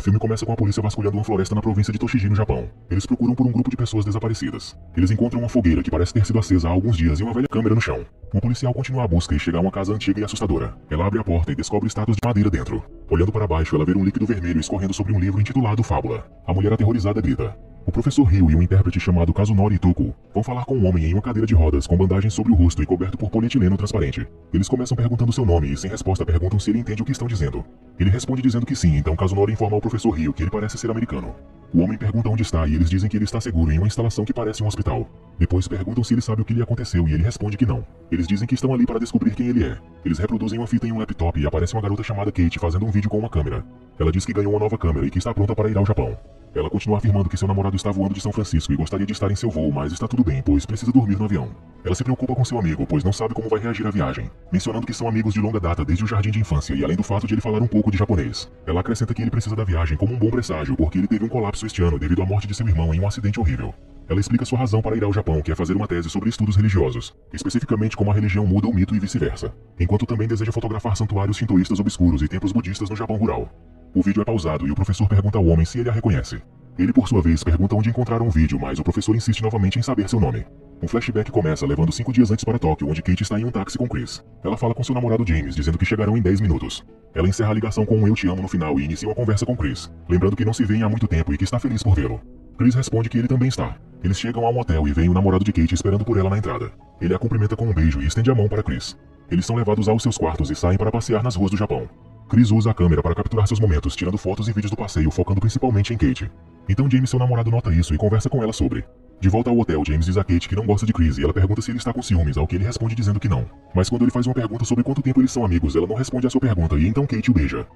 filme começa com a polícia vasculhando uma floresta na província de Toshiji, no Japão. Eles procuram por um grupo de pessoas desaparecidas. Eles encontram uma fogueira que parece ter sido acesa há alguns dias e uma velha câmera no chão. Um policial continua a busca e chega a uma casa antiga e assustadora. Ela abre a porta e descobre estátuas de madeira dentro. Olhando para baixo, ela vê um líquido vermelho escorrendo sobre um livro intitulado Fábula. A mulher aterrorizada grita. O professor Ryu e um intérprete chamado Kazunori Itoku vão falar com um homem em uma cadeira de rodas com bandagens sobre o rosto e coberto por polietileno transparente. Eles começam perguntando seu nome e, sem resposta, perguntam se ele entende o que estão dizendo. Ele responde dizendo que sim, então Kazunori informa ao professor Ryu que ele parece ser americano. O homem pergunta onde está e eles dizem que ele está seguro em uma instalação que parece um hospital. Depois perguntam se ele sabe o que lhe aconteceu e ele responde que não. Eles dizem que estão ali para descobrir quem ele é. Eles reproduzem uma fita em um laptop e aparece uma garota chamada Kate fazendo um vídeo com uma câmera. Ela diz que ganhou uma nova câmera e que está pronta para ir ao Japão. Ela continua afirmando que seu namorado está voando de São Francisco e gostaria de estar em seu voo, mas está tudo bem, pois precisa dormir no avião. Ela se preocupa com seu amigo, pois não sabe como vai reagir à viagem, mencionando que são amigos de longa data desde o jardim de infância e além do fato de ele falar um pouco de japonês. Ela acrescenta que ele precisa da viagem como um bom presságio, porque ele teve um colapso este ano devido à morte de seu irmão em um acidente horrível. Ela explica sua razão para ir ao Japão, que é fazer uma tese sobre estudos religiosos, especificamente como a religião muda o mito e vice-versa, enquanto também deseja fotografar santuários shintoístas obscuros e templos budistas no Japão rural. O vídeo é pausado e o professor pergunta ao homem se ele a reconhece. Ele, por sua vez, pergunta onde encontraram o vídeo, mas o professor insiste novamente em saber seu nome. Um flashback começa levando 5 dias antes para Tóquio, onde Kate está em um táxi com Chris. Ela fala com seu namorado James, dizendo que chegarão em 10 minutos. Ela encerra a ligação com um eu te amo no final e inicia uma conversa com Chris, lembrando que não se veem há muito tempo e que está feliz por vê-lo. Chris responde que ele também está. Eles chegam a um hotel e veem o namorado de Kate esperando por ela na entrada. Ele a cumprimenta com um beijo e estende a mão para Chris. Eles são levados aos seus quartos e saem para passear nas ruas do Japão. Chris usa a câmera para capturar seus momentos, tirando fotos e vídeos do passeio, focando principalmente em Kate. Então James, seu namorado, nota isso e conversa com ela sobre. De volta ao hotel, James diz a Kate que não gosta de Chris e ela pergunta se ele está com ciúmes, ao que ele responde dizendo que não. Mas quando ele faz uma pergunta sobre quanto tempo eles são amigos, ela não responde à sua pergunta e então Kate o beija.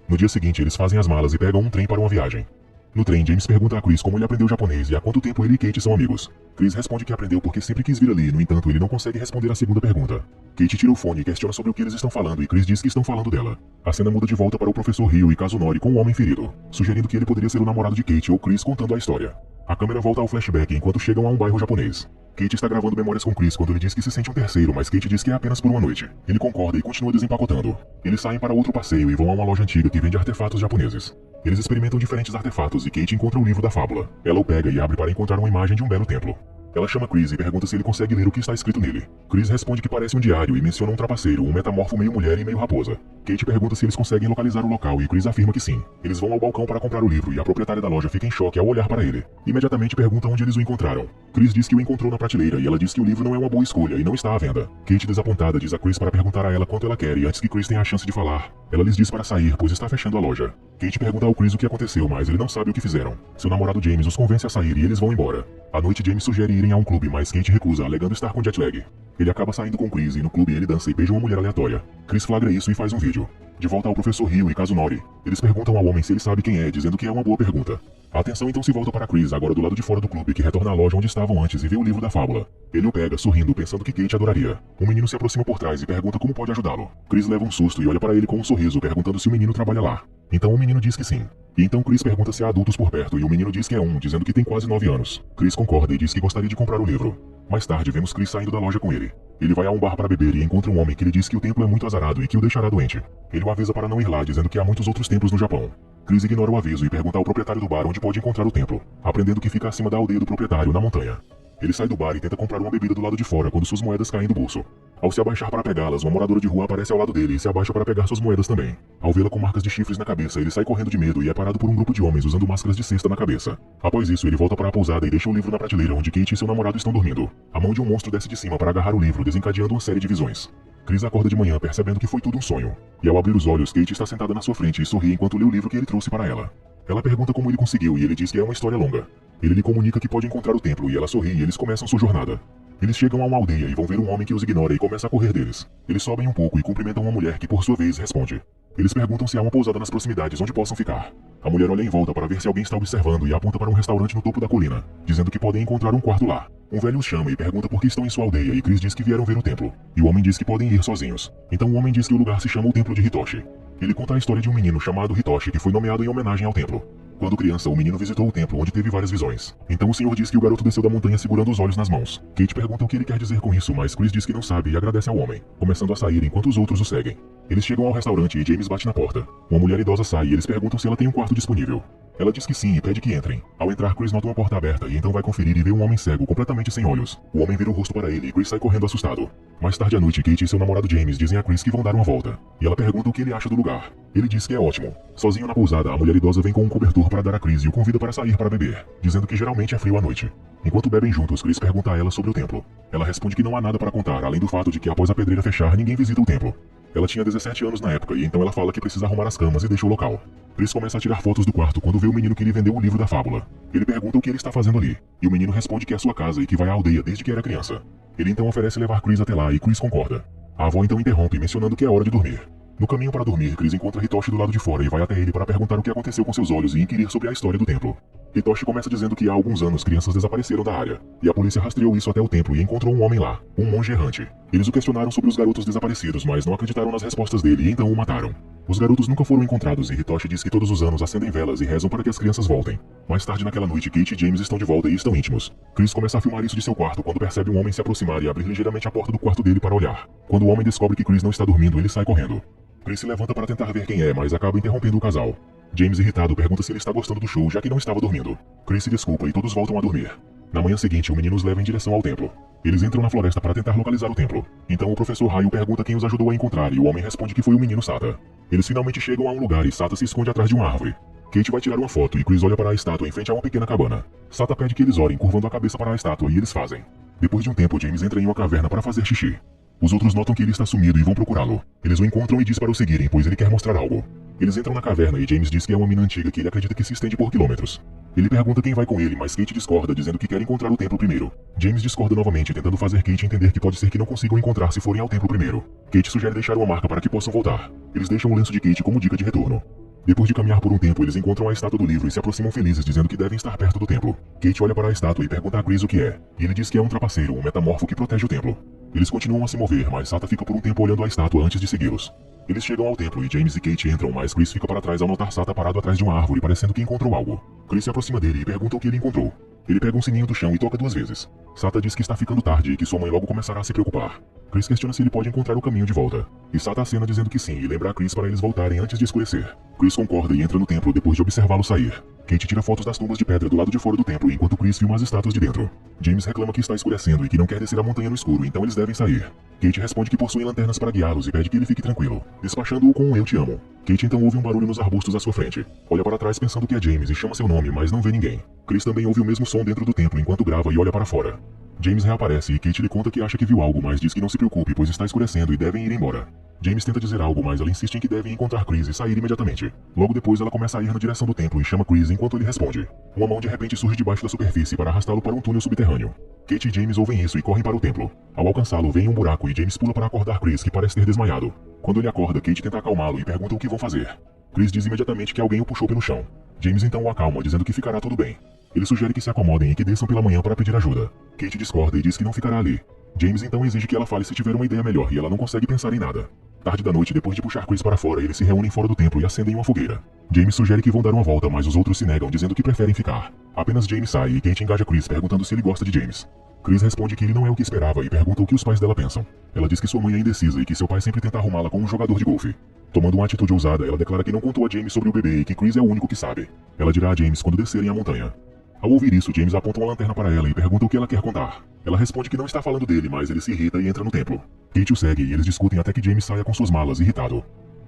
No dia seguinte, eles fazem as malas e pegam um trem para uma viagem. No trem, James pergunta a Chris como ele aprendeu japonês e há quanto tempo ele e Kate são amigos. Chris responde que aprendeu porque sempre quis vir ali, no entanto, ele não consegue responder a segunda pergunta. Kate tira o fone e questiona sobre o que eles estão falando e Chris diz que estão falando dela. A cena muda de volta para o professor Ryu e Kazunori com o homem ferido, sugerindo que ele poderia ser o namorado de Kate ou Chris contando a história. A câmera volta ao flashback enquanto chegam a um bairro japonês. Kate está gravando memórias com Chris quando ele diz que se sente um terceiro, mas Kate diz que é apenas por uma noite. Ele concorda e continua desempacotando. Eles saem para outro passeio e vão a uma loja antiga que vende artefatos japoneses. Eles experimentam diferentes artefatos e Kate encontra o livro da fábula. Ela o pega e abre para encontrar uma imagem de um belo templo. Ela chama Chris e pergunta se ele consegue ler o que está escrito nele. Chris responde que parece um diário e menciona um trapaceiro, um metamorfo meio mulher e meio raposa. Kate pergunta se eles conseguem localizar o local e Chris afirma que sim. Eles vão ao balcão para comprar o livro e a proprietária da loja fica em choque ao olhar para ele. Imediatamente pergunta onde eles o encontraram. Chris diz que o encontrou na prateleira e ela diz que o livro não é uma boa escolha e não está à venda. Kate, desapontada, diz a Chris para perguntar a ela quanto ela quer e antes que Chris tenha a chance de falar, ela lhes diz para sair, pois está fechando a loja. Kate pergunta ao Chris o que aconteceu, mas ele não sabe o que fizeram. Seu namorado James os convence a sair e eles vão embora. À noite, James sugere irem a um clube, mas Kate recusa, alegando estar com jet lag. Ele acaba saindo com Chris e no clube ele dança e beija uma mulher aleatória. Chris flagra isso e faz um vídeo. De volta ao professor Ryu e Kazunori, eles perguntam ao homem se ele sabe quem é, dizendo que é uma boa pergunta. A atenção então se volta para Chris, agora do lado de fora do clube, que retorna à loja onde estavam antes e vê o livro da fábula. Ele o pega, sorrindo, pensando que Kate adoraria. Um menino se aproxima por trás e pergunta como pode ajudá-lo. Chris leva um susto e olha para ele com um sorriso, perguntando se o menino trabalha lá. Então o menino diz que sim. E então Chris pergunta se há adultos por perto e o menino diz que é um, dizendo que tem quase 9 anos. Chris concorda e diz que gostaria de comprar o livro. Mais tarde, vemos Chris saindo da loja com ele. Ele vai a um bar para beber e encontra um homem que lhe diz que o templo é muito azarado e que o deixará doente. Ele o avisa para não ir lá, dizendo que há muitos outros templos no Japão. Chris ignora o aviso e pergunta ao proprietário do bar onde pode encontrar o templo, aprendendo que fica acima da aldeia do proprietário, na montanha. Ele sai do bar e tenta comprar uma bebida do lado de fora quando suas moedas caem do bolso. Ao se abaixar para pegá-las, uma moradora de rua aparece ao lado dele e se abaixa para pegar suas moedas também. Ao vê-la com marcas de chifres na cabeça, ele sai correndo de medo e é parado por um grupo de homens usando máscaras de cesta na cabeça. Após isso, ele volta para a pousada e deixa o livro na prateleira onde Kate e seu namorado estão dormindo. A mão de um monstro desce de cima para agarrar o livro, desencadeando uma série de visões. Chris acorda de manhã percebendo que foi tudo um sonho. E ao abrir os olhos, Kate está sentada na sua frente e sorri enquanto lê o livro que ele trouxe para ela. Ela pergunta como ele conseguiu e ele diz que é uma história longa. Ele lhe comunica que pode encontrar o templo e ela sorri e eles começam sua jornada. Eles chegam a uma aldeia e vão ver um homem que os ignora e começa a correr deles. Eles sobem um pouco e cumprimentam uma mulher que por sua vez responde. Eles perguntam se há uma pousada nas proximidades onde possam ficar. A mulher olha em volta para ver se alguém está observando e aponta para um restaurante no topo da colina, dizendo que podem encontrar um quarto lá. Um velho os chama e pergunta por que estão em sua aldeia e Chris diz que vieram ver o templo. E o homem diz que podem ir sozinhos. Então o homem diz que o lugar se chama o Templo de Hitoshi. Ele conta a história de um menino chamado Hitoshi que foi nomeado em homenagem ao templo. Quando criança, o menino visitou o templo onde teve várias visões. Então o senhor diz que o garoto desceu da montanha segurando os olhos nas mãos. Kate pergunta o que ele quer dizer com isso, mas Chris diz que não sabe e agradece ao homem, começando a sair enquanto os outros o seguem. Eles chegam ao restaurante e James bate na porta. Uma mulher idosa sai e eles perguntam se ela tem um quarto disponível. Ela diz que sim e pede que entrem. Ao entrar, Chris nota uma porta aberta e então vai conferir e vê um homem cego, completamente sem olhos. O homem vira o rosto para ele e Chris sai correndo assustado. Mais tarde à noite, Kate e seu namorado James dizem a Chris que vão dar uma volta. E ela pergunta o que ele acha do lugar. Ele diz que é ótimo. Sozinho na pousada, a mulher idosa vem com um cobertor para dar a Chris e o convida para sair para beber, dizendo que geralmente é frio à noite. Enquanto bebem juntos, Chris pergunta a ela sobre o templo. Ela responde que não há nada para contar, além do fato de que após a pedreira fechar, ninguém visita o templo. Ela tinha 17 anos na época e então ela fala que precisa arrumar as camas e deixa o local. Chris começa a tirar fotos do quarto quando vê o menino que lhe vendeu o livro da fábula. Ele pergunta o que ele está fazendo ali, e o menino responde que é sua casa e que vai à aldeia desde que era criança. Ele então oferece levar Chris até lá e Chris concorda. A avó então interrompe, mencionando que é hora de dormir. No caminho para dormir, Chris encontra Hitoshi do lado de fora e vai até ele para perguntar o que aconteceu com seus olhos e inquirir sobre a história do templo. Hitoshi começa dizendo que há alguns anos crianças desapareceram da área, e a polícia rastreou isso até o templo e encontrou um homem lá, um monge errante. Eles o questionaram sobre os garotos desaparecidos, mas não acreditaram nas respostas dele e então o mataram. Os garotos nunca foram encontrados e Hitoshi diz que todos os anos acendem velas e rezam para que as crianças voltem. Mais tarde naquela noite, Kate e James estão de volta e estão íntimos. Chris começa a filmar isso de seu quarto quando percebe um homem se aproximar e abrir ligeiramente a porta do quarto dele para olhar. Quando o homem descobre que Chris não está dormindo, ele sai correndo. Chris se levanta para tentar ver quem é, mas acaba interrompendo o casal. James, irritado, pergunta se ele está gostando do show, já que não estava dormindo. Chris se desculpa e todos voltam a dormir. Na manhã seguinte, o menino os leva em direção ao templo. Eles entram na floresta para tentar localizar o templo. Então o professor Raio pergunta quem os ajudou a encontrar e o homem responde que foi o menino Sata. Eles finalmente chegam a um lugar e Sata se esconde atrás de uma árvore. Kate vai tirar uma foto e Chris olha para a estátua em frente a uma pequena cabana. Sata pede que eles orem, curvando a cabeça para a estátua, e eles fazem. Depois de um tempo, James entra em uma caverna para fazer xixi. Os outros notam que ele está sumido e vão procurá-lo. Eles o encontram e diz para o seguirem, pois ele quer mostrar algo. Eles entram na caverna e James diz que é uma mina antiga que ele acredita que se estende por quilômetros. Ele pergunta quem vai com ele, mas Kate discorda, dizendo que quer encontrar o templo primeiro. James discorda novamente, tentando fazer Kate entender que pode ser que não consigam encontrar se forem ao templo primeiro. Kate sugere deixar uma marca para que possam voltar. Eles deixam o lenço de Kate como dica de retorno. Depois de caminhar por um tempo, eles encontram a estátua do livro e se aproximam felizes, dizendo que devem estar perto do templo. Kate olha para a estátua e pergunta a Chris o que é. E ele diz que é um trapaceiro, um metamorfo que protege o templo. Eles continuam a se mover, mas Sata fica por um tempo olhando a estátua antes de segui-los. Eles chegam ao templo e James e Kate entram, mas Chris fica para trás ao notar Sata parado atrás de uma árvore, parecendo que encontrou algo. Chris se aproxima dele e pergunta o que ele encontrou. Ele pega um sininho do chão e toca 2 vezes. Sata diz que está ficando tarde e que sua mãe logo começará a se preocupar. Chris questiona se ele pode encontrar o caminho de volta. E Sata acena dizendo que sim e lembra a Chris para eles voltarem antes de escurecer. Chris concorda e entra no templo depois de observá-lo sair. Kate tira fotos das tumbas de pedra do lado de fora do templo enquanto Chris filma as estátuas de dentro. James reclama que está escurecendo e que não quer descer a montanha no escuro, então eles devem sair. Kate responde que possuem lanternas para guiá-los e pede que ele fique tranquilo, despachando-o com um "eu te amo". Kate então ouve um barulho nos arbustos à sua frente. Olha para trás pensando que é James e chama seu nome, mas não vê ninguém. Chris também ouve o mesmo som dentro do templo enquanto grava e olha para fora. James reaparece e Kate lhe conta que acha que viu algo, mas diz que não se preocupe, pois está escurecendo e devem ir embora. James tenta dizer algo, mas ela insiste em que devem encontrar Chris e sair imediatamente. Logo depois ela começa a ir na direção do templo e chama Chris enquanto ele responde. Uma mão de repente surge debaixo da superfície para arrastá-lo para um túnel subterrâneo. Kate e James ouvem isso e correm para o templo. Ao alcançá-lo, vem um buraco e James pula para acordar Chris, que parece ter desmaiado. Quando ele acorda, Kate tenta acalmá-lo e pergunta o que vão fazer. Chris diz imediatamente que alguém o puxou pelo chão. James então o acalma, dizendo que ficará tudo bem. Ele sugere que se acomodem e que desçam pela manhã para pedir ajuda. Kate discorda e diz que não ficará ali. James então exige que ela fale se tiver uma ideia melhor e ela não consegue pensar em nada. Tarde da noite, depois de puxar Chris para fora, eles se reúnem fora do templo e acendem uma fogueira. James sugere que vão dar uma volta, mas os outros se negam, dizendo que preferem ficar. Apenas James sai e Kate engaja Chris, perguntando se ele gosta de James. Chris responde que ele não é o que esperava e pergunta o que os pais dela pensam. Ela diz que sua mãe é indecisa e que seu pai sempre tenta arrumá-la com um jogador de golfe. Tomando uma atitude ousada, ela declara que não contou a James sobre o bebê e que Chris é o único que sabe. Ela dirá a James quando descerem a montanha. Ao ouvir isso, James aponta uma lanterna para ela e pergunta o que ela quer contar. Ela responde que não está falando dele, mas ele se irrita e entra no templo. Kate o segue e eles discutem até que James saia com suas malas, irritado.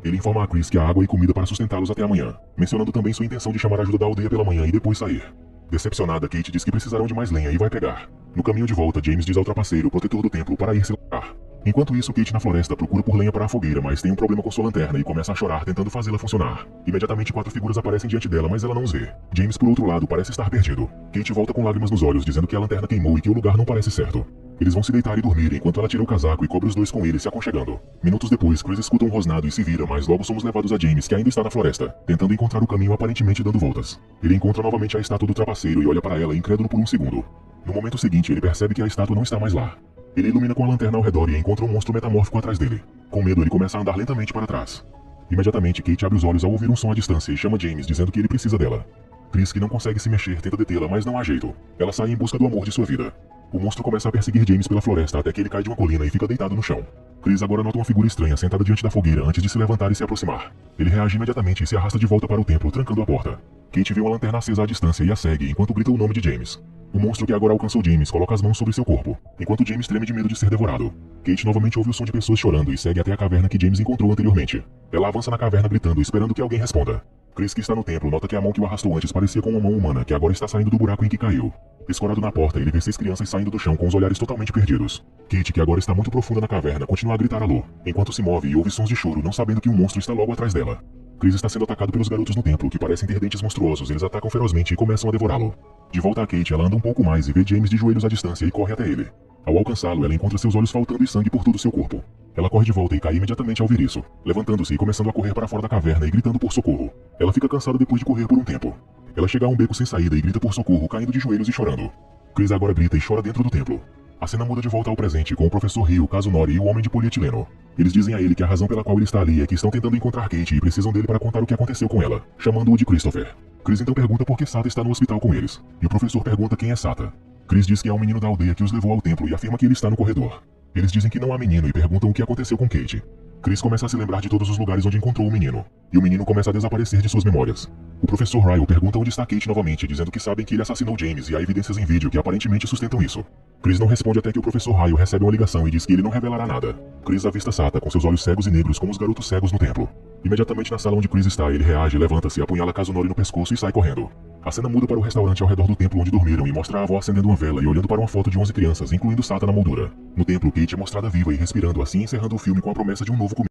Ele informa a Chris que há água e comida para sustentá-los até amanhã, mencionando também sua intenção de chamar a ajuda da aldeia pela manhã e depois sair. Decepcionada, Kate diz que precisarão de mais lenha e vai pegar. No caminho de volta, James diz ao trapaceiro, protetor do templo, para ir se lavar. Enquanto isso, Kate na floresta procura por lenha para a fogueira, mas tem um problema com sua lanterna e começa a chorar tentando fazê-la funcionar. Imediatamente 4 figuras aparecem diante dela, mas ela não os vê. James, por outro lado, parece estar perdido. Kate volta com lágrimas nos olhos, dizendo que a lanterna queimou e que o lugar não parece certo. Eles vão se deitar e dormir enquanto ela tira o casaco e cobre os dois com ele, se aconchegando. Minutos depois, Chris escuta um rosnado e se vira, mas logo somos levados a James, que ainda está na floresta, tentando encontrar o caminho aparentemente dando voltas. Ele encontra novamente a estátua do trapaceiro e olha para ela, incrédulo por um segundo. No momento seguinte, ele percebe que a estátua não está mais lá. Ele ilumina com a lanterna ao redor e encontra um monstro metamórfico atrás dele. Com medo, ele começa a andar lentamente para trás. Imediatamente, Kate abre os olhos ao ouvir um som à distância e chama James, dizendo que ele precisa dela. Chris, que não consegue se mexer, tenta detê-la, mas não há jeito. Ela sai em busca do amor de sua vida. O monstro começa a perseguir James pela floresta até que ele cai de uma colina e fica deitado no chão. Chris agora nota uma figura estranha sentada diante da fogueira antes de se levantar e se aproximar. Ele reage imediatamente e se arrasta de volta para o templo, trancando a porta. Kate vê uma lanterna acesa à distância e a segue enquanto grita o nome de James. O monstro que agora alcançou James coloca as mãos sobre seu corpo, enquanto James treme de medo de ser devorado. Kate novamente ouve o som de pessoas chorando e segue até a caverna que James encontrou anteriormente. Ela avança na caverna gritando, esperando que alguém responda. Chris, que está no templo, nota que a mão que o arrastou antes parecia com uma mão humana que agora está saindo do buraco em que caiu. Escorado na porta, ele vê 6 crianças saindo do chão com os olhares totalmente perdidos. Kate, que agora está muito profunda na caverna, continua a gritar alô, enquanto se move e ouve sons de choro, não sabendo que um monstro está logo atrás dela. Chris está sendo atacado pelos garotos no templo, que parecem ter dentes monstruosos. Eles atacam ferozmente e começam a devorá-lo. De volta a Kate, ela anda um pouco mais e vê James de joelhos à distância e corre até ele. Ao alcançá-lo, ela encontra seus olhos faltando e sangue por todo seu corpo. Ela corre de volta e cai imediatamente ao ver isso, levantando-se e começando a correr para fora da caverna e gritando por socorro. Ela fica cansada depois de correr por um tempo. Ela chega a um beco sem saída e grita por socorro, caindo de joelhos e chorando. Chris agora grita e chora dentro do templo. A cena muda de volta ao presente, com o professor Rio, Kazunori e o homem de polietileno. Eles dizem a ele que a razão pela qual ele está ali é que estão tentando encontrar Kate e precisam dele para contar o que aconteceu com ela, chamando-o de Christopher. Chris então pergunta por que Sata está no hospital com eles, e o professor pergunta quem é Sata. Chris diz que é um menino da aldeia que os levou ao templo e afirma que ele está no corredor. Eles dizem que não há menino e perguntam o que aconteceu com Kate. Chris começa a se lembrar de todos os lugares onde encontrou o menino, e o menino começa a desaparecer de suas memórias. O professor Ryle pergunta onde está Kate novamente, dizendo que sabem que ele assassinou James e há evidências em vídeo que aparentemente sustentam isso. Chris não responde até que o professor Ryle recebe uma ligação e diz que ele não revelará nada. Chris avista Sata com seus olhos cegos e negros como os garotos cegos no templo. Imediatamente na sala onde Chris está, ele reage, levanta-se, apunhala Kazunori no pescoço e sai correndo. A cena muda para o restaurante ao redor do templo onde dormiram e mostra a avó acendendo uma vela e olhando para uma foto de 11 crianças, incluindo Sata na moldura. No templo, Kate é mostrada viva e respirando, assim encerrando o filme com a promessa de um novo começo.